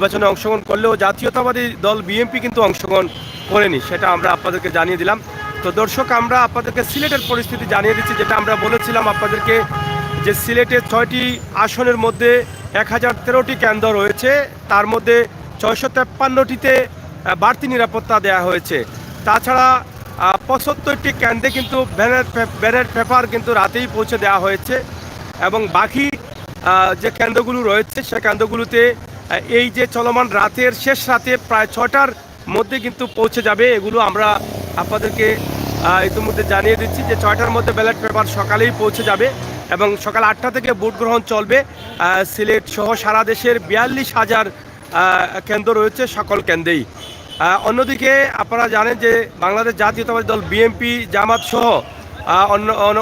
নির্বাচনে অংশগ্রহণ করলেও জাতীয়তাবাদী দল বিএনপি কিন্তু অংশগ্রহণ করেনি, সেটা আমরা আপনাদেরকে জানিয়ে দিলাম। তো দর্শক, আমরা আপনাদেরকে সিলেটের পরিস্থিতি জানিয়ে দিচ্ছি, যেটা আমরা বলেছিলাম আপনাদেরকে যে সিলেটের 6টি আসনের মধ্যে 1013টি কেন্দ্র রয়েছে, তার মধ্যে 653টিতে বাড়তি নিরাপত্তা দেওয়া হয়েছে। তাছাড়া 75টি কেন্দ্রে কিন্তু ব্যালট পেপার কিন্তু রাতেই পৌঁছে দেওয়া হয়েছে, এবং বাকি যে কেন্দ্রগুলো রয়েছে সে কেন্দ্রগুলোতে এই যে চলমান রাতের শেষ রাতে প্রায় 6টার মধ্যে কিন্তু পৌঁছে যাবে। এগুলো আমরা আপনাদেরকে ইতিমধ্যে জানিয়ে দিচ্ছি যে 6টার মধ্যে ব্যালট পেপার সকালেই পৌঁছে যাবে, এবং সকাল 8টা থেকে ভোট গ্রহণ চলবে। সিলেট সহ সারা দেশের 42,000 কেন্দ্র রয়েছে, সকল কেন্দ্রেই। অন্যদিকে আপনারা জানেন যে বাংলাদেশ জাতীয়তাবাদী দল বিএনপি, জামাত সহ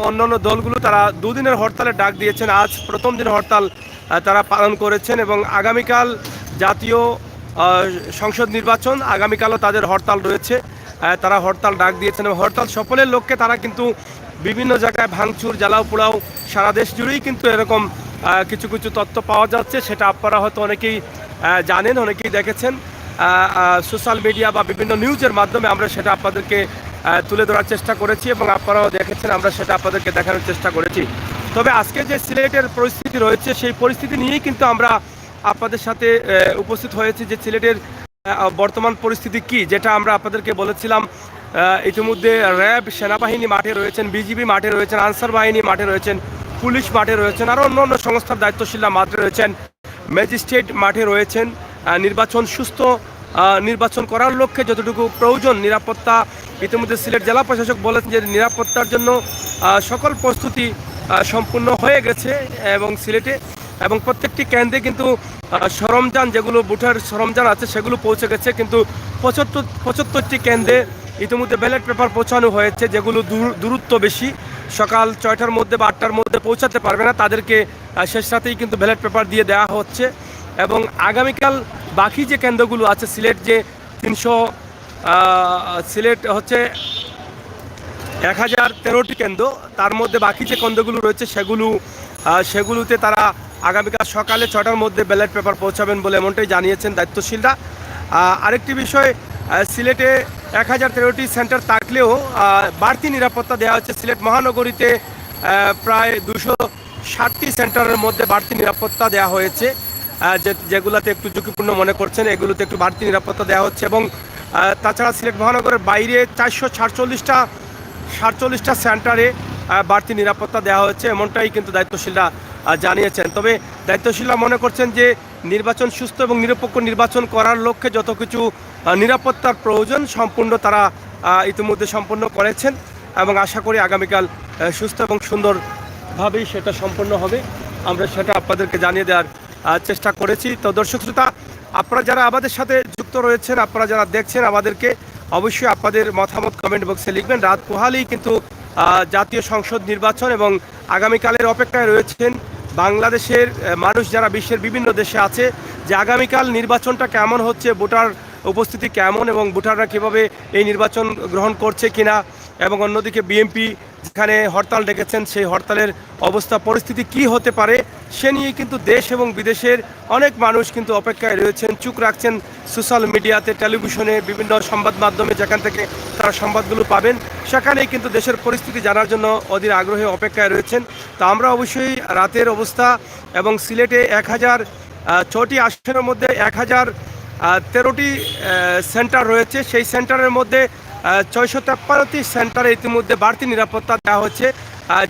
অন্যান্য দলগুলো তারা দুদিনের হরতালের ডাক দিয়েছেন। আজ প্রথম দিন হরতাল তারা পালন করেছেন, এবং আগামীকাল জাতীয় সংসদ নির্বাচন, আগামীকালও তাদের হরতাল রয়েছে। তারা হরতাল ডাক দিয়েছেন, এবং হরতাল সফলের লক্ষ্যে তারা কিন্তু বিভিন্ন জায়গায় ভাঙচুর, জ্বালাও পোড়াও, সারা দেশ জুড়েই কিন্তু এরকম কিছু কিছু তথ্য পাওয়া যাচ্ছে। সেটা আপনারা হয়তো অনেকেই জানেন, অনেকেই দেখেছেন সোশ্যাল মিডিয়া বা বিভিন্ন নিউজের মাধ্যমে। আমরা সেটা আপনাদেরকে তুলে ধরার চেষ্টা করেছি, এবং আপনারাও দেখেছেন, আমরা সেটা আপনাদেরকে দেখানোর চেষ্টা করেছি। তবে আজকে যে সিলেটের পরিস্থিতি রয়েছে সেই পরিস্থিতি নিয়েই কিন্তু আমরা আপনাদের সাথে উপস্থিত হয়েছি, যে সিলেটের বর্তমান পরিস্থিতি কি, যেটা আমরা আপনাদেরকে বলেছিলাম। ইতিমধ্যে র্যাব, সেনাবাহিনী মাঠে রয়েছেন, বিজিবি মাঠে রয়েছেন, আনসার বাহিনী মাঠে রয়েছেন, পুলিশ মাঠে রয়েছেন, আরও অন্য সংস্থার দায়িত্বশীলরা মাঠে রয়েছেন, ম্যাজিস্ট্রেট মাঠে রয়েছেন। নির্বাচন সুস্থ নির্বাচন করার লক্ষ্যে যতটুকু প্রয়োজন নিরাপত্তা, ইতিমধ্যে সিলেট জেলা প্রশাসক বলেছেন যে নিরাপত্তার জন্য সকল প্রস্তুতি সম্পূর্ণ হয়ে গেছে এবং সিলেটে, এবং প্রত্যেকটি কেন্দ্রে কিন্তু সরঞ্জাম, যেগুলো ভোটের সরঞ্জাম আছে সেগুলো পৌঁছে গেছে। কিন্তু 75টি কেন্দ্রে ইতিমধ্যে ব্যালট পেপার পৌঁছানো হয়েছে, যেগুলো দূরত্ব বেশি, সকাল 6টার মধ্যে বা 8টার মধ্যে পৌঁছাতে পারবে না, তাদেরকে শেষ রাতেই কিন্তু ব্যালট পেপার দিয়ে দেওয়া হচ্ছে। এবং আগামীকাল বাকি যে কেন্দ্রগুলো আছে, সিলেট যে 300 সিলেট হচ্ছে 1013টি কেন্দ্র, তার মধ্যে বাকি যে কেন্দ্রগুলো রয়েছে সেগুলোতে তারা আগামীকাল সকালে 6টার মধ্যে ব্যালট পেপার পৌঁছাবেন বলে এমনটাই জানিয়েছেন দায়িত্বশীলরা। আরেকটি বিষয়, সিলেটে 1013টি সেন্টার থাকলেও বাড়তি নিরাপত্তা দেওয়া হচ্ছে। সিলেট মহানগরীতে প্রায় 260টি সেন্টারের মধ্যে বাড়তি নিরাপত্তা দেওয়া হয়েছে, যেগুলোতে একটু ঝুঁকিপূর্ণ মনে করছেন এগুলোতে একটু বাড়তি নিরাপত্তা দেওয়া হচ্ছে। এবং তাছাড়া সিলেট মহানগরের বাইরে 447টা সেন্টারে বাড়তি নিরাপত্তা দেওয়া হচ্ছে, এমনটাই কিন্তু দায়িত্বশীলরা জানিয়েছেন। তবে দায়িত্বশীলরা মনে করছেন যে নির্বাচন সুস্থ এবং নিরপেক্ষ নির্বাচন করার লক্ষ্যে যত কিছু নিরাপত্তার প্রয়োজন সম্পূর্ণ তারা ইতিমধ্যে সম্পন্ন করেছেন, এবং আশা করি আগামীকাল সুস্থ এবং সুন্দরভাবেই সেটা সম্পন্ন হবে। আমরা সেটা আপনাদেরকে জানিয়ে দেওয়ার চেষ্টা করেছি। তো দর্শক শ্রোতা, আপনারা যারা আমাদের সাথে যুক্ত রয়েছেন, আপনারা যারা দেখছেন আমাদেরকে, অবশ্যই আপনাদের মতামত কমেন্ট বক্সে লিখবেন। রাত পোহালেই কিন্তু জাতীয় সংসদ নির্বাচন, এবং আগামীকালের অপেক্ষায় রয়েছেন বাংলাদেশের মানুষ যারা বিশ্বের বিভিন্ন দেশে আছে, যে আগামীকাল নির্বাচনটা কেমন হচ্ছে, ভোটার উপস্থিতি কেমন, এবং ভোটাররা কীভাবে এই নির্বাচন গ্রহণ করছে কিনা। এবং অন্যদিকে বিএনপি যেখানে হরতাল ডেকেছেন, সেই হরতালের অবস্থা পরিস্থিতি কি হতে পারে সে নিয়ে কিন্তু দেশ এবং বিদেশের অনেক মানুষ কিন্তু অপেক্ষায় রয়েছেন, চোখ রাখছেন সোশ্যাল মিডিয়াতে, টেলিভিশনে, বিভিন্ন সংবাদ মাধ্যমে, যেখান থেকে তারা সংবাদগুলো পাবেন, সেখানেই কিন্তু দেশের পরিস্থিতি জানার জন্য অধীর আগ্রহে অপেক্ষায় রয়েছেন। তো আমরা অবশ্যই রাতের অবস্থা, এবং সিলেটে 1006টি আসনের মধ্যে 1013টি সেন্টার রয়েছে, সেই সেন্টারের মধ্যে 653টি সেন্টারে ইতিমধ্যে বাড়তি নিরাপত্তা দেওয়া হচ্ছে,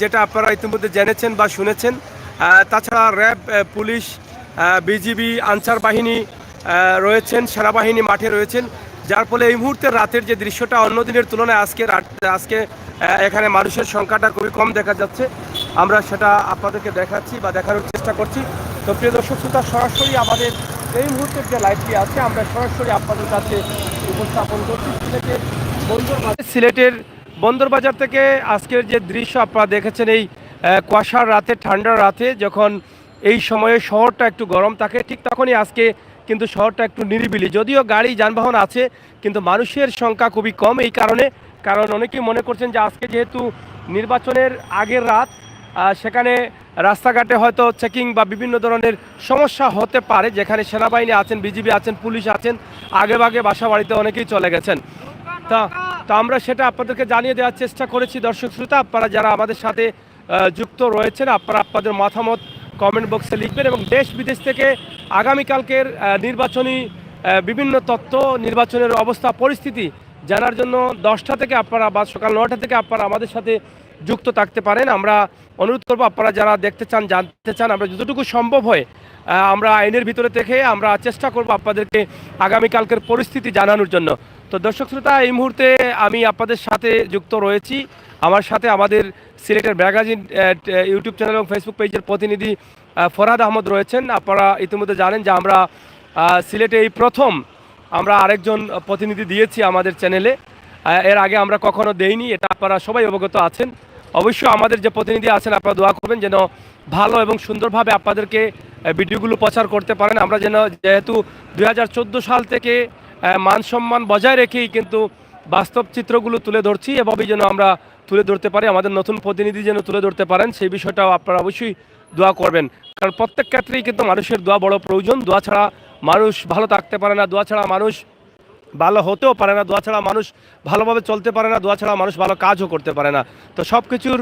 যেটা আপনারা ইতিমধ্যে জেনেছেন বা শুনেছেন। তাছাড়া র্যাব, পুলিশ, বিজিবি, আনসার বাহিনী রয়েছেন, সেনাবাহিনী মাঠে রয়েছেন, যার ফলে এই মুহূর্তের রাতের যে দৃশ্যটা অন্য দিনের তুলনায় আজকে এখানে মানুষের সংখ্যাটা খুবই কম দেখা যাচ্ছে। আমরা সেটা আপনাদেরকে দেখাচ্ছি বা দেখানোর চেষ্টা করছি। তো প্রিয় দর্শক শ্রোতা, সরাসরি আমাদের এই মুহূর্তের যে লাইভটি আছে আমরা সরাসরি আপনাদের কাছে উপস্থাপন করছি সিলেটের বন্দরবাজার থেকে। আজকের যে দৃশ্য আপনারা দেখেছেন, এই কুয়াশার রাতে, ঠান্ডার রাতে, যখন এই সময়ে শহরটা একটু গরম থাকে, ঠিক তখনই আজকে কিন্তু শহরটা একটু নিরিবিলি। যদিও গাড়ি যানবাহন আছে, কিন্তু মানুষের সংখ্যা খুবই কম। এই কারণ অনেকেই মনে করছেন যে আজকে যেহেতু নির্বাচনের আগের রাত, সেখানে রাস্তাঘাটে হয়তো চেকিং বা বিভিন্ন ধরনের সমস্যা হতে পারে, যেখানে সেনাবাহিনী আছেন, বিজিবি আছেন, পুলিশ আছেন, আগেভাগে বাসা বাড়িতে অনেকেই চলে গেছেন। তা তো আমরা সেটা আপনাদেরকে জানিয়ে দেওয়ার চেষ্টা করেছি। দর্শক শ্রোতা, আপনারা যারা আমাদের সাথে যুক্ত রয়েছেন, আপনারা আপনাদের মতামত কমেন্ট বক্সে লিখবেন এবং দেশ বিদেশ থেকে আগামীকালকের নির্বাচনী বিভিন্ন তথ্য, নির্বাচনের অবস্থা পরিস্থিতি জানার জন্য 10টা থেকে আপনারা বা সকাল 9টা থেকে আপনারা আমাদের সাথে যুক্ত থাকতে পারেন। আমরা অনুরোধ করবো, আপনারা যারা দেখতে চান, জানতে চান, আমরা যতটুকু সম্ভব হয় আমরা আইনের ভিতরে থেকে আমরা চেষ্টা করব আপনাদেরকে আগামীকালকের পরিস্থিতি জানানোর জন্য। তো দর্শক শ্রোতা, এই মুহূর্তে আমি আপনাদের সাথে যুক্ত রয়েছি। আমার সাথে আমাদের সিলেটের ম্যাগাজিন ইউটিউব চ্যানেল এবং ফেসবুক পেজের প্রতিনিধি ফরহাদ আহমদ রয়েছেন। আপনারা ইতিমধ্যে জানেন যে আমরা সিলেটে এই প্রথম আমরা আরেকজন প্রতিনিধি দিয়েছি আমাদের চ্যানেলে। এর আগে আমরা কখনো দেইনি, এটা আপনারা সবাই অবগত আছেন। অবশ্যই আমাদের যে প্রতিনিধি আছেন, আপনারা দোয়া করবেন যেন ভালো এবং সুন্দরভাবে আপনাদেরকে ভিডিওগুলো প্রচার করতে পারেন। আমরা যেন, যেহেতু 2014 সাল থেকে মান সম্মান বজায় রেখেই কিন্তু বাস্তব চিত্রগুলো তুলে ধরছি, এভাবেই যেন আমরা তুলে ধরতে পারি, আমাদের নতুন প্রতিনিধি যেন তুলে ধরতে পারেন, সেই বিষয়টাও আপনারা অবশ্যই দোয়া করবেন। কারণ প্রত্যেক ক্ষেত্রেই কিন্তু মানুষের দোয়া বড় প্রয়োজন। দোয়া ছাড়া মানুষ ভালো থাকতে পারে না, দোয়া ছাড়া মানুষ ভালো হতেও পারে না, দোয়া ছাড়া মানুষ ভালোভাবে চলতে পারে না, দোয়া ছাড়া মানুষ ভালো কাজও করতে পারে না। তো সব কিছুর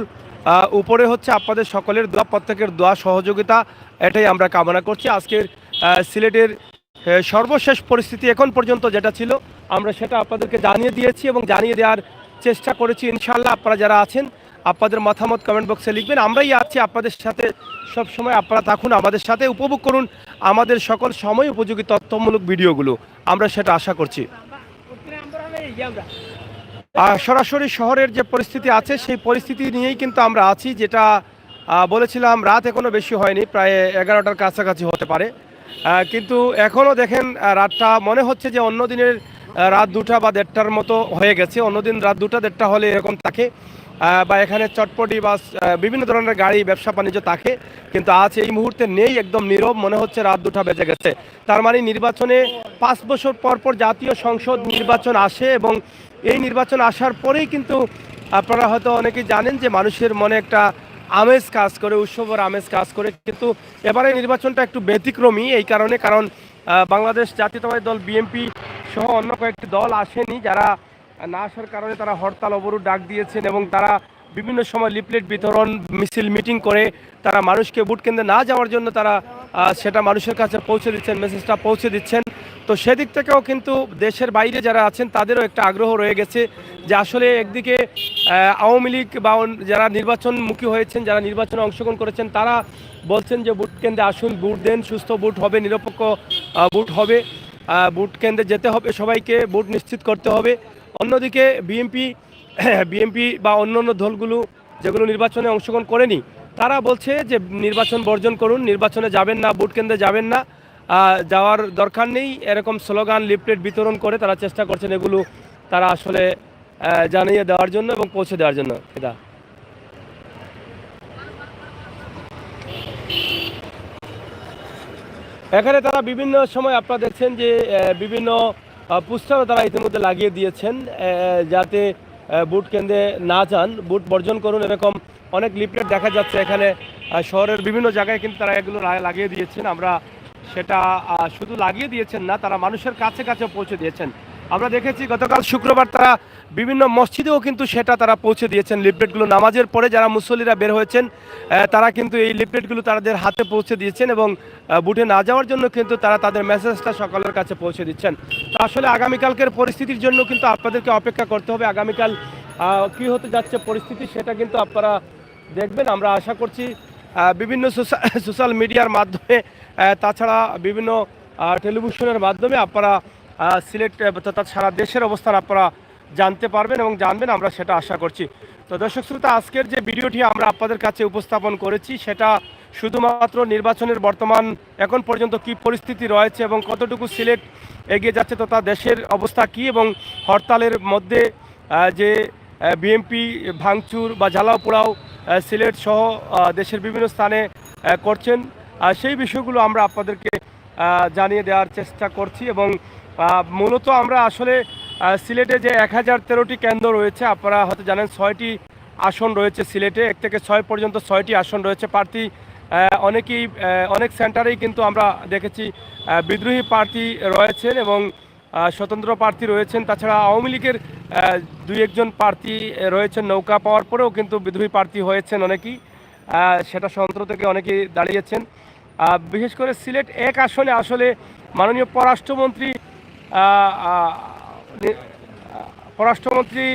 উপরে হচ্ছে আপনাদের সকলের দোয়া, প্রত্যেকের দোয়া, সহযোগিতা, এটাই আমরা কামনা করছি। আজকের সিলেটের সর্বশেষ পরিস্থিতি এখন পর্যন্ত যেটা ছিল, আমরা সেটা আপনাদেরকে জানিয়ে দিয়েছি এবং জানিয়ে দেওয়ার চেষ্টা করেছি। ইনশাআল্লাহ আপনারা যারা আছেন, আপনাদের মতামত কমেন্ট বক্সে লিখবেন। আমরাই আছি আপনাদের সাথে সব সময়, আপনারা থাকুন আমাদের সাথে, উপভোগ করুন আমাদের সকল সময় উপযোগী তথ্যমূলক ভিডিওগুলো, আমরা সেটা আশা করছি। সরাসরি শহরের যে পরিস্থিতি আছে, সেই পরিস্থিতি নিয়েই কিন্তু আমরা আছি। যেটা বলেছিলাম, রাত এখনও বেশি হয়নি, প্রায় 11টার কাছাকাছি হতে পারে, কিন্তু এখনও দেখেন রাতটা মনে হচ্ছে যে অন্য দিনের রাত 2টা বা 1:30টার মতো হয়ে গেছে। অন্যদিন রাত 2টা 1:30 হলে এরকম থাকে, বা এখানে চটপটি বাস বিভিন্ন ধরনের গাড়ি, ব্যবসা বাণিজ্য থাকে, কিন্তু আজ এই মুহূর্তে নেই, একদম নীরব, মনে হচ্ছে রাত 2টা বেজে গেছে। তার মানে নির্বাচনে 5 বছর পর পর জাতীয় সংসদ নির্বাচন আসে এবং এই নির্বাচন আসার পরেই কিন্তু আপনারা হয়তো অনেকেই জানেন যে মানুষের মনে একটা আমেজ কাজ করে, উৎসবের আমেজ কাজ করে। কিন্তু এবারে নির্বাচনটা একটু ব্যতিক্রমী এই কারণে, কারণ বাংলাদেশ জাতীয়তাবাদী দল বিএনপি সহ অন্য কয়েকটি দল আসেনি, যারা না আসার কারণে তারা হরতাল অবরোধ ডাক দিয়েছেন এবং তারা বিভিন্ন সময় লিফলেট বিতরণ, মিছিল, মিটিং করে তারা মানুষকে ভোট কেন্দ্রে না যাওয়ার জন্য তারা সেটা মানুষের কাছে পৌঁছে দিচ্ছেন, মেসেজটা পৌঁছে দিচ্ছেন। তো সেদিক থেকেও কিন্তু দেশের বাইরে যারা আছেন তাদেরও একটা আগ্রহ রয়ে গেছে যে আসলে একদিকে আওয়ামী লীগ বা যারা নির্বাচনমুখী হয়েছেন, যারা নির্বাচনে অংশগ্রহণ করেছেন, তারা বলছেন যে ভোট কেন্দ্রে আসুন, ভোট দেন, সুস্থ ভোট হবে, নিরপেক্ষ ভোট হবে, ভোট কেন্দ্রে যেতে হবে, সবাইকে ভোট নিশ্চিত করতে হবে। অন্যদিকে বিএনপি বা অন্যান্য দলগুলো যেগুলো নির্বাচনে অংশগ্রহণ করেনি, তারা বলছে যে নির্বাচন বর্জন করুন, নির্বাচনে যাবেন না, ভোট কেন্দ্রে যাবেন না, যাওয়ার দরকার নেই, এরকম স্লোগান, লিফলেট বিতরণ করে তারা চেষ্টা করছেন এগুলো তারা আসলে জানিয়ে দেওয়ার জন্য এবং পৌঁছে দেওয়ার জন্য। এটা এখানে তারা বিভিন্ন সময় আপনারা দেখছেন যে বিভিন্ন পোস্টারও তারা ইতিমধ্যে লাগিয়ে দিয়েছেন, যাতে ভোট কেন্দ্রে না যান, ভোট বর্জন করুন, এরকম অনেক লিফলেট দেখা যাচ্ছে এখানে শহরের বিভিন্ন জায়গায়, কিন্তু তারা এগুলো লাগিয়ে দিয়েছেন। আমরা সেটা শুধু লাগিয়ে দিয়েছেন না, তারা মানুষের কাছে কাছে পৌঁছে দিয়েছেন। আমরা দেখেছি গতকাল শুক্রবার তারা বিভিন্ন মসজিদেও কিন্তু সেটা তারা পৌঁছে দিয়েছেন লিফলেটগুলো। নামাজের পরে যারা মুসল্লিরা বের হয়েছেন, তারা কিন্তু এই লিফলেটগুলো তাদের হাতে পৌঁছে দিয়েছেন এবং বুটে না যাওয়ার জন্য কিন্তু তারা তাদের মেসেজটা সকলের কাছে পৌঁছে দিচ্ছেন। তো আসলে আগামীকালকের পরিস্থিতির জন্য কিন্তু আপনাদেরকে অপেক্ষা করতে হবে। আগামীকাল কী হতে যাচ্ছে পরিস্থিতি, সেটা কিন্তু আপনারা দেখবেন। আমরা আশা করছি বিভিন্ন সোশ্যাল মিডিয়ার মাধ্যমে, তাছাড়া বিভিন্ন টেলিভিশনের মাধ্যমে আপনারা সিলেট তথা সারা দেশের অবস্থান আপনারা জানতে পারবেন এবং জানবেন, আমরা সেটা আশা করছি। তো দর্শক শ্রোতা, আজকের যে ভিডিওটি আমরা আপনাদের কাছে উপস্থাপন করেছি, সেটা শুধুমাত্র নির্বাচনের বর্তমান এখন পর্যন্ত কি পরিস্থিতি রয়েছে এবং কতটুকু সিলেট এগিয়ে যাচ্ছে তথা দেশের অবস্থা কি, এবং হরতালের মধ্যে যে বিএনপি ভাঙচুর বা জ্বালাও পোড়াও সিলেট সহ দেশের বিভিন্ন স্থানে করছেন, সেই বিষয়গুলো আমরা আপনাদেরকে জানিয়ে দেওয়ার চেষ্টা করছি। এবং মূলত আমরা আসলে সিলেটে যে 1013টি কেন্দ্র রয়েছে, আপনারা হয়তো জানেন 6টি আসন রয়েছে সিলেটে, 1 থেকে 6 পর্যন্ত 6টি আসন রয়েছে। প্রার্থী অনেকেই অনেক সেন্টারেই কিন্তু আমরা দেখেছি বিদ্রোহী প্রার্থী রয়েছেন এবং স্বতন্ত্র প্রার্থী রয়েছেন। তাছাড়া আওয়ামী লীগের 2-1 প্রার্থী রয়েছেন, নৌকা পাওয়ার পরেও কিন্তু বিদ্রোহী প্রার্থী হয়েছেন অনেকেই, সেটা স্বতন্ত্র থেকে অনেকেই দাঁড়িয়েছেন। বিশেষ করে সিলেট 1 আসনে আসলে মাননীয় পররাষ্ট্রমন্ত্রী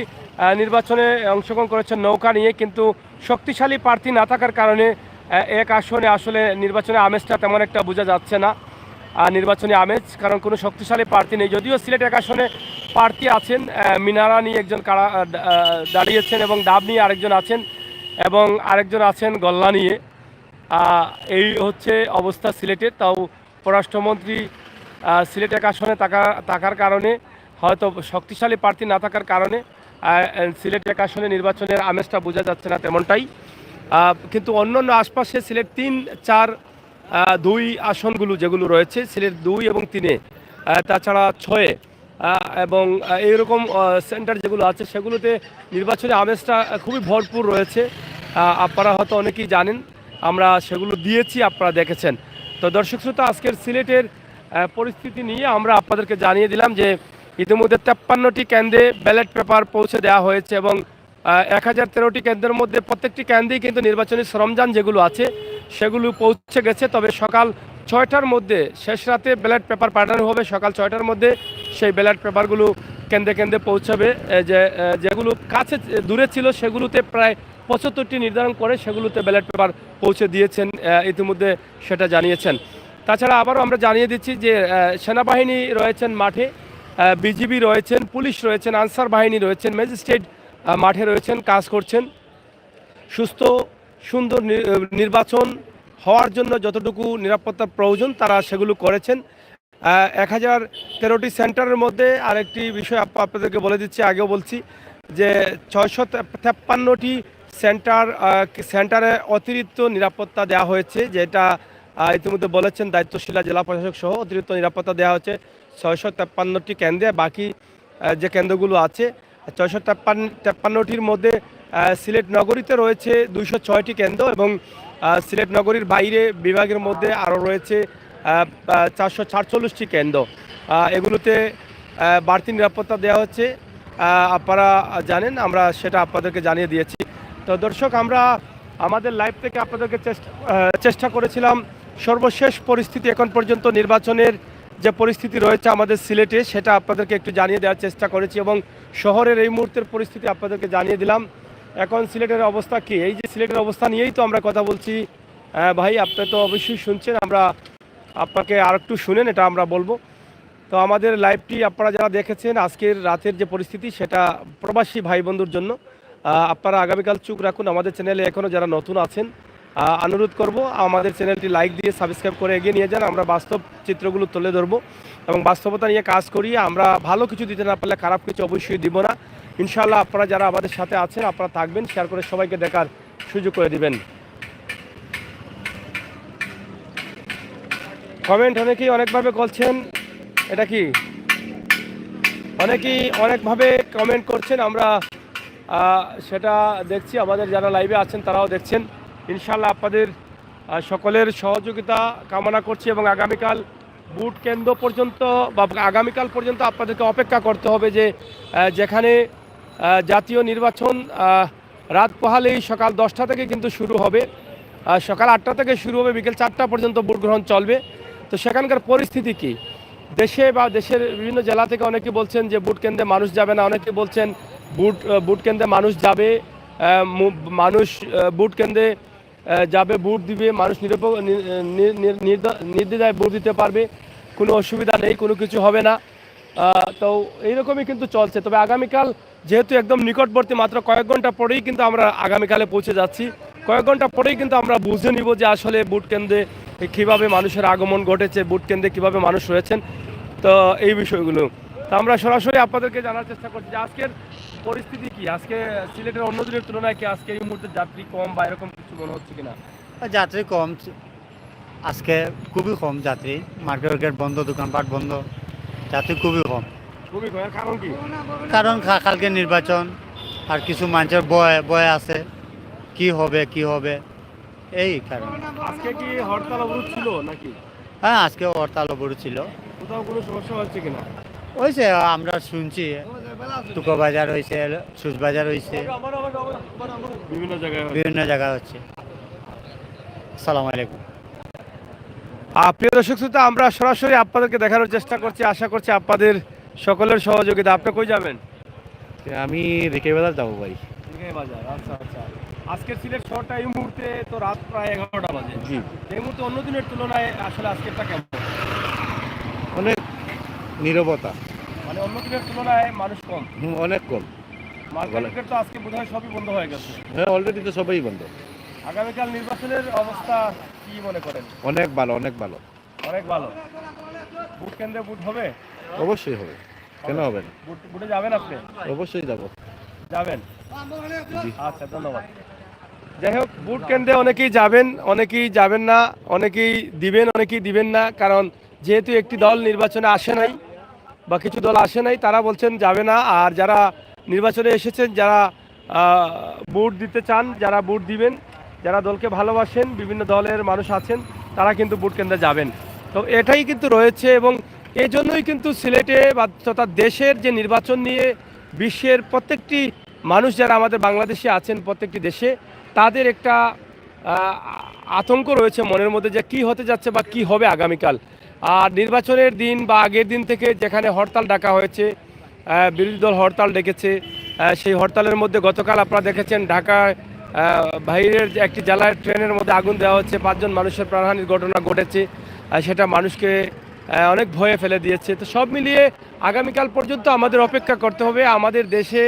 নির্বাচনে অংশগ্রহণ করেছেন নৌকা নিয়ে, কিন্তু শক্তিশালী প্রার্থী না থাকার কারণে 1 আসনে আসলে নির্বাচনে আমেজটা তেমন একটা বোঝা যাচ্ছে না। নির্বাচনী আমেজ, কারণ কোনো শক্তিশালী প্রার্থী নেই। যদিও সিলেট 1 আসনে প্রার্থী আছেন, মিনারা নিয়ে একজন দাঁড়িয়েছেন এবং ডাব নিয়ে আরেকজন আছেন এবং আরেকজন আছেন গল্লা নিয়ে। এই হচ্ছে অবস্থা সিলেটে। তাও পররাষ্ট্রমন্ত্রী সিলেট 1 আসনে থাকার কারণে, হয়তো শক্তিশালী প্রার্থী না থাকার কারণে সিলেট 1 আসনে নির্বাচনের আমেজটা বোঝা যাচ্ছে না তেমনটাই। কিন্তু অন্যান্য আশপাশে সিলেট 3, 4, 2 আসনগুলো যেগুলো রয়েছে, সিলেট 2 এবং 3-এ, তাছাড়া 6-এ এবং এইরকম সেন্টার যেগুলো আছে সেগুলোতে নির্বাচনী আমেজটা খুবই ভরপুর রয়েছে। আপনারা হয়তো অনেকেই জানেন, আমরা সেগুলো দিয়েছি, আপনারা দেখেছেন। তো দর্শক শ্রোতা, আজকের সিলেটের পরিস্থিতি নিয়ে আমরা আপনাদেরকে জানিয়ে দিলাম যে ইতিমধ্যে 53টি কেন্দ্রে ব্যালট পেপার পৌঁছে দেওয়া হয়েছে এবং 1013টি কেন্দ্রের মধ্যে প্রত্যেকটি কেন্দ্রেই কিন্তু নির্বাচনী সরঞ্জাম যেগুলো আছে সেগুলো পৌঁছে গেছে। তবে সকাল 6টার মধ্যে, শেষ রাতে ব্যালট পেপার পাঠানো হবে। সকাল 6টার মধ্যে সেই ব্যালট পেপারগুলো কেন্দ্রে কেন্দ্রে পৌঁছাবে। যেগুলো কাছে দূরে ছিল সেগুলোতে প্রায় 75টি নির্ধারণ করে সেগুলোতে ব্যালট পেপার পৌঁছে দিয়েছেন ইতিমধ্যে, সেটা জানিয়েছেন। তাছাড়া আবারও আমরা জানিয়ে দিচ্ছি যে সেনাবাহিনী রয়েছেন মাঠে, বিজিবি রয়েছেন, পুলিশ রয়েছেন, আনসার বাহিনী রয়েছেন, ম্যাজিস্ট্রেট মাঠে রয়েছেন, কাজ করছেন। সুস্থ সুন্দর নির্বাচন হওয়ার জন্য যতটুকু নিরাপত্তার প্রয়োজন তারা সেগুলো করেছেন। 1013টি সেন্টারের মধ্যে আরেকটি বিষয় আপনাদেরকে বলে দিচ্ছি, আগেও বলছি যে 653টি সেন্টারে অতিরিক্ত নিরাপত্তা দেওয়া হয়েছে, যেটা ইতিমধ্যে বলেছেন দায়িত্বশীলা জেলা প্রশাসক সহ। অতিরিক্ত নিরাপত্তা দেওয়া হচ্ছে 653টি কেন্দ্রে। বাকি যে কেন্দ্রগুলো আছে 653টির মধ্যে সিলেট নগরীতে রয়েছে 206টি কেন্দ্র এবং সিলেট নগরীর বাইরে বিভাগের মধ্যে আরও রয়েছে 447টি কেন্দ্র। এগুলোতে বাড়তি নিরাপত্তা দেওয়া হচ্ছে, আপনারা জানেন, আমরা সেটা আপনাদেরকে জানিয়ে দিয়েছি। তো দর্শক, আমরা আমাদের লাইভ থেকে আপনাদেরকে চেষ্টা করেছিলাম সর্বশেষ পরিস্থিতি, এখন পর্যন্ত নির্বাচনের যে পরিস্থিতি রয়েছে আমাদের সিলেটে সেটা আপনাদেরকে একটু জানিয়ে দেওয়ার চেষ্টা করেছি এবং শহরের এই মুহূর্তের পরিস্থিতি আপনাদেরকে জানিয়ে দিলাম। এখন সিলেটের অবস্থা কি, এই যে সিলেটের অবস্থা নিয়েই তো আমরা কথা বলছি। ভাই, আপনি তো অবশ্যই শুনছেন, আমরা আপনাকে আর একটু শুনেন, এটা আমরা বলবো। তো আমাদের লাইভটি আপনারা যারা দেখেছেন, আজকের রাতের যে পরিস্থিতি সেটা প্রবাসী ভাই বন্ধুর জন্য। আপনারা আগামীকাল চোখ রাখুন আমাদের চ্যানেলে। এখনও যারা নতুন আছেন, অনুরোধ করব আমাদের চ্যানেলটি লাইক দিয়ে সাবস্ক্রাইব করে এগিয়ে নিয়ে যান। আমরা বাস্তব চিত্রগুলো তুলে ধরবো এবং বাস্তবতা নিয়ে কাজ করি। আমরা ভালো কিছু দিতে না পারলে খারাপ কিছু অবশ্যই দিব না। ইনশাআল্লাহ আপনারা যারা আমাদের সাথে আছেন, আপনারা থাকবেন, শেয়ার করে সবাইকে দেখার সুযোগ করে দিবেন। কমেন্ট অনেকেই অনেকভাবে করছেন, এটা কি অনেকেই অনেকভাবে কমেন্ট করছেন, আমরা সেটা দেখছি। আমাদের যারা লাইভে আছেন তারাও দেখছেন। ইনশাআল্লাহ আপনাদের সকলের সহযোগিতা কামনা করছি এবং আগামীকাল বুট কেন্দ্র পর্যন্ত বা আগামীকাল পর্যন্ত আপনাদেরকে অপেক্ষা করতে হবে, যে যেখানে জাতীয় নির্বাচন রাত পোহালেই সকাল 10টা থেকে কিন্তু শুরু হবে, সকাল 8টা থেকে শুরু হবে, বিকেল 4টা পর্যন্ত ভোট গ্রহণ চলবে। তো সেখানকার পরিস্থিতি কি, দেশে বা দেশের বিভিন্ন জেলা থেকে অনেকে বলছেন যে বুট কেন্দ্রে মানুষ যাবে না, অনেকে বলছেন বুট কেন্দ্রে মানুষ যাবে, মানুষ বুট কেন্দ্রে যাবে, ভোট দিবে, মানুষ নির্দ্বিধায় ভোট দিতে পারবে, কোনো অসুবিধা নেই, কোনো কিছু হবে না। তো এইরকমই কিন্তু চলছে। তবে আগামীকাল যেহেতু একদম নিকটবর্তী, মাত্র কয়েক ঘন্টা পরেই কিন্তু আমরা আগামীকালে পৌঁছে যাচ্ছি। কয়েক ঘন্টা পরেই কিন্তু আমরা বুঝে নিব যে আসলে ভোট কেন্দ্রে কীভাবে মানুষের আগমন ঘটেছে, ভোট কেন্দ্রে কীভাবে মানুষ রয়েছেন, তো এই বিষয়গুলো তো আমরা সরাসরি আপনাদেরকে জানার চেষ্টা করছি যে আজকের পরিস্থিতি কি, আজকে সিলেটের অন্য দিনের তুলনায় কি আজকে এই মুহূর্তে যাত্রী কম বা এরকম কিছু মনে হচ্ছে কিনা? যাত্রী কম, আজকে খুবই কম যাত্রী, মার্কেট বন্ধ, দোকানপাট বন্ধ, যাত্রী খুবই কম। খুবই কম, কারণ কি? কারণ কালকে নির্বাচন, আর কিছু মানুষের ভয় ভয় আছে কি হবে কি হবে এই কারণ। আজকে কি হরতাল অবরোধ ছিল নাকি? হ্যাঁ আজকে হরতাল অবরোধ ছিল। কোথাও কোনো সমস্যা হচ্ছে কিনা? হয়েছে আমরা শুনছি টুকো বাজার হয়েছে, সুজ বাজার হয়েছে, বিভিন্ন জায়গায় বিভিন্ন জায়গায় হচ্ছে। আসসালামু আলাইকুম। প্রিয় দর্শক শ্রোতা, আমরা সরাসরি আপনাদেরকে দেখানোর চেষ্টা করছি, আশা করছি আপনাদের সকলের সহযোগিতা। আপনি কই যাবেন? আমি রেখে বাজার যাবো ভাই। বাজার, আচ্ছা আচ্ছা। আজকের সিলেট শহরটা এই মুহূর্তে তো রাত প্রায় 11টা বাজে। জি, এই মুহূর্তে অন্য দিনের তুলনায় আসলে আজকেরটা কেমন? অনেক নীরবতা, মানে অন্য দিনের তুলনায় মানুষ কম। অনেক কম। মার্কেট তো আজকে বোধহয় সবই বন্ধ হয়ে গেছে। হ্যাঁ অলরেডি তো সবাই বন্ধ। আগামীকাল নির্বাচনের অবস্থা কি মনে করেন? অনেক ভালো, অনেক ভালো। অনেক ভালো। ভোট কেন্দ্রে ভোট হবে? অবশ্যই হবে, কেন হবে না? ভোটে যাবেন আপনি? অবশ্যই যাব। যাবেন? জি। আচ্ছা, ধন্যবাদ। যাই হোক, ভোট কেন্দ্রে অনেকেই যাবেন, অনেকেই যাবেন না, অনেকেই দিবেন, অনেকেই দিবেন না। কারণ যেহেতু একটি দল নির্বাচনে আসে নাই বা কিছু দল আসে নাই, তারা বলছেন যাবে না। আর যারা নির্বাচনে এসেছেন, যারা ভোট দিতে চান, যারা ভোট দিবেন, যারা দলকে ভালোবাসেন, বিভিন্ন দলের মানুষ আছেন, তারা কিন্তু ভোট কেন্দ্রে যাবেন। তো এটাই কিন্তু রয়েছে এবং এই জন্যই কিন্তু সিলেটে বা তথা দেশের যে নির্বাচন নিয়ে বিশ্বের প্রত্যেকটি মানুষ যারা আমাদের বাংলাদেশে আছেন, প্রত্যেকটি দেশে তাদের একটা আতঙ্ক রয়েছে মনের মধ্যে যে কি হতে যাচ্ছে বা কি হবে আগামীকাল। আর নির্বাচনের দিন বা আগের দিন থেকে যেখানে হরতাল ডাকা হয়েছে, বিরোধী দল হরতাল ডেকেছে, সেই হরতালের মধ্যে গতকাল আপনারা দেখেছেন ঢাকায় বাইরের যে একটি জেলায় ট্রেনের মধ্যে আগুন দেওয়া হচ্ছে, 5 জন মানুষের প্রাণহানির ঘটনা ঘটেছে। সেটা মানুষকে অনেক ভয়ে ফেলে দিয়েছে। তো সব মিলিয়ে আগামীকাল পর্যন্ত আমাদের অপেক্ষা করতে হবে। আমাদের দেশে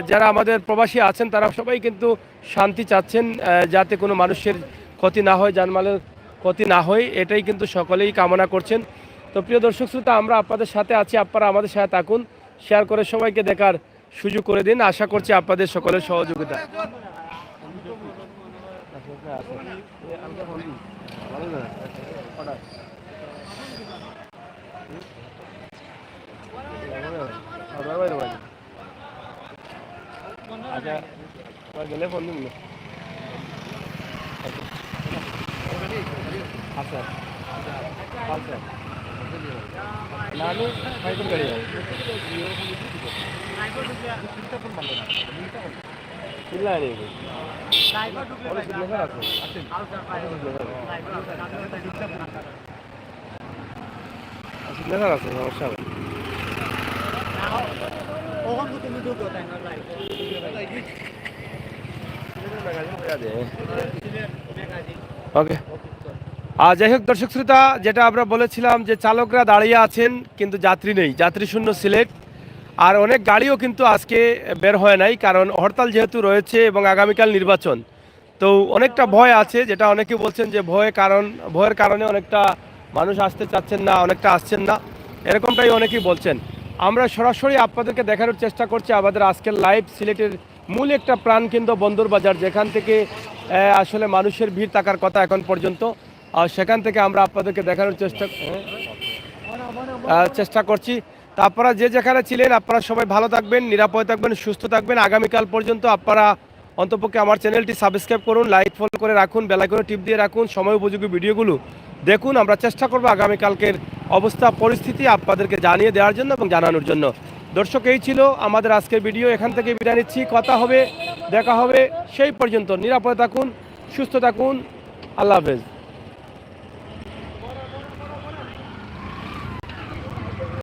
যারা আমাদের প্রবাসী আছেন তারা সবাই কিন্তু শান্তি চাচ্ছেন, যাতে কোনো মানুষের ক্ষতি না হয়, জানমালের ক্ষতি না হয়, এটাই কিন্তু সকলেই কামনা করছেন। তো প্রিয় দর্শক শ্রোতা, আমরা আপনাদের সাথে আছি, আপনারা আমাদের সাথে থাকুন, শেয়ার করে সবাইকে দেখার সুযোগ করে দিন। আশা করছি আপনাদের সকলের সহযোগিতা। গেলে ফোন দিন। আচ্ছা আচ্ছা, ನಾನು ಸೈಕಲ್ ಗಾಡಿ ಇಲ್ಲ ರೀ, সিগনেচার আছে। সিগনেচার আছে, সমস্যা হবে। ওকে। যাই হোক দর্শক শ্রোতা, যেটা আমরা বলেছিলাম যে চালকরা দাঁড়িয়ে আছেন কিন্তু যাত্রী নেই, যাত্রী শূন্য সিলেট। আর অনেক গাড়িও কিন্তু আজকে বের হয় নাই, কারণ হরতাল যেহেতু রয়েছে এবং আগামীকাল নির্বাচন। তো অনেকটা ভয় আছে, যেটা অনেকে বলছেন যে ভয়ের কারণে অনেকটা মানুষ আসতে চাচ্ছেন না, অনেকটা আসছেন না, এরকমটাই অনেকেই বলছেন। আমরা সরাসরি আপনাদেরকে দেখানোর চেষ্টা করছি আমাদের আজকের লাইভ সিলেটের মূল একটা প্রাণকেন্দ্র বন্দর বাজার, যেখান থেকে আসলে মানুষের ভিড় থাকার কথা এখন পর্যন্ত। আর সেখান থেকে আমরা আপনাদেরকে দেখানোর চেষ্টা করছি। তা আপনারা যে যেখানে ছিলেন, আপনারা সবাই ভালো থাকবেন, নিরাপদ থাকবেন, সুস্থ থাকবেন। আগামীকাল পর্যন্ত আপনারা অন্তপক্ষে আমার চ্যানেলটি সাবস্ক্রাইব করুন, লাইক ফলো করে রাখুন, বেল আইকনে টিপ দিয়ে রাখুন, সময় উপযোগী ভিডিওগুলো দেখুন। আমরা চেষ্টা করব আগামীকালকের অবস্থা পরিস্থিতি আপনাদেরকে জানিয়ে দেওয়ার জন্য এবং জানানোর জন্য। দর্শক, এই ছিল আমাদের আজকের ভিডিও। এখান থেকে বিদায় নিচ্ছি। কথা হবে, দেখা হবে, সেই পর্যন্ত নিরাপদে থাকুন, সুস্থ থাকুন। আল্লাহ হাফেজ।